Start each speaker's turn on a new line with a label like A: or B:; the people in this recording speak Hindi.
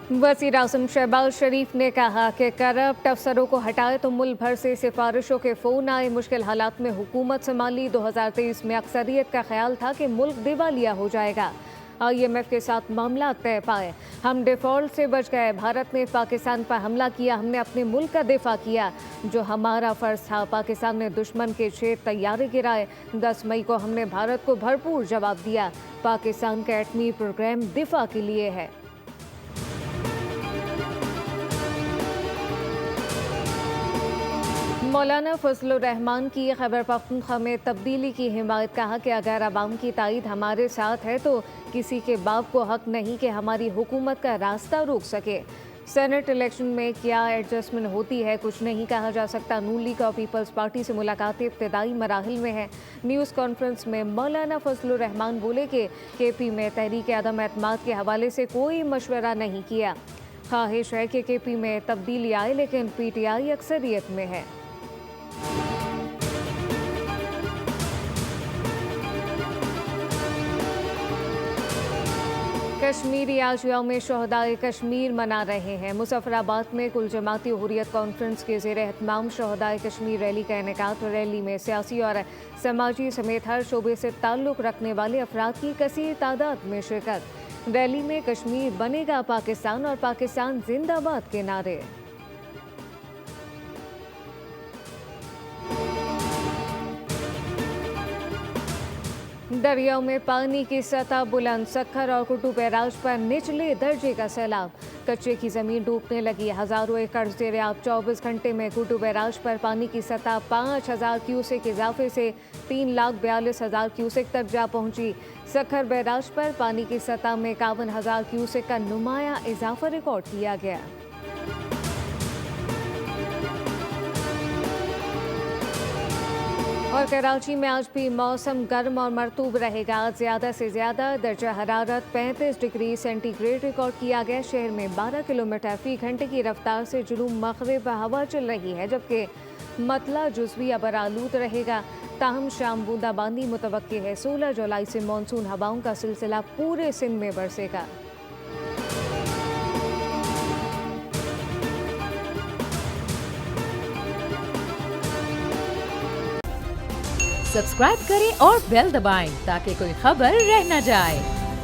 A: वज़ीर आज़म शहबाज शरीफ ने कहा कि करप्ट अफसरों को हटाए तो मुल्क भर से सिफारिशों के फ़ोन आए। मुश्किल हालात में हुकूमत संभाली। 2023 में अक्सरियत का ख्याल था कि मुल्क दिवालिया हो जाएगा। IMF के साथ मामला तय पाए। हम डिफ़ॉल्ट से बच गए। भारत ने पाकिस्तान पर हमला किया, हमने अपने मुल्क का दिफा किया जो हमारा फ़र्ज था। पाकिस्तान ने दुश्मन के 6 तैयारे गिराए। 10 मई को हमने भारत को भरपूर जवाब दिया। पाकिस्तान का एटमी प्रोग्राम दिफा के लिए है। मौलाना फजलुर रहमान की खैबर पख्तूनख्वा में तब्दीली की हिमायत। कहा कि अगर अवाम की ताईद हमारे साथ है तो किसी के बाप को हक नहीं कि हमारी हुकूमत का रास्ता रोक सके। सेनेट इलेक्शन में क्या एडजस्टमेंट होती है कुछ नहीं कहा जा सकता। नून लीग और पीपल्स पार्टी से मुलाकातें इब्तदाई मराहिल में है। न्यूज़ कॉन्फ्रेंस में मौलाना फजलुर रहमान बोले कि KP में तहरीक अदम एतमाद के हवाले से कोई मशवरा नहीं किया। ख्वाहिश है कि KP में तब्दीली आए लेकिन PTI अक्सरियत में है। कश्मीरी आज यौम शहदाए कश्मीर मना रहे हैं। मुजफ्फराबाद में कुल जमाती हुर्रियत कॉन्फ्रेंस के ज़ेर एहतमाम शहदाए कश्मीर रैली का इनेकाद। रैली में सियासी और समाजी समेत हर शोबे से ताल्लुक़ रखने वाले अफराद की कसीर तादाद में शिरकत। रैली में कश्मीर बनेगा पाकिस्तान और पाकिस्तान जिंदाबाद के नारे। दरियाओं में पानी की सतह बुलंद। सक्खर और कुटु बैराज पर निचले दर्जे का सैलाब। कच्चे की जमीन डूबने लगी। हजारों एकड़ ज़ेर-ए-आब। 24 घंटे में कुटु बैराज पर पानी की सतह 5000 क्यूसेक इजाफे से 3,42,000 क्यूसेक तक जा पहुंची। सक्खर बैराज पर पानी की सतह में 51,000 क्यूसेक का नुमाया इजाफा रिकॉर्ड किया गया। और कराची में आज भी मौसम गर्म और मरतूब रहेगा। ज़्यादा से ज़्यादा दर्जा हरारत 35 डिग्री सेंटीग्रेड रिकॉर्ड किया गया। शहर में 12 किलोमीटर फी घंटे की रफ्तार से जुनूब मगरिब हवा चल रही है, जबकि मतला जुज़वी अबरालूद रहेगा। ताहम शाम बूंदाबांदी मुतवक्की है। 16 जुलाई से मानसून हवाओं का सिलसिला पूरे सिंध में बरसेगा।
B: सब्सक्राइब करें और बेल दबाएं ताकि कोई खबर रह न जाए।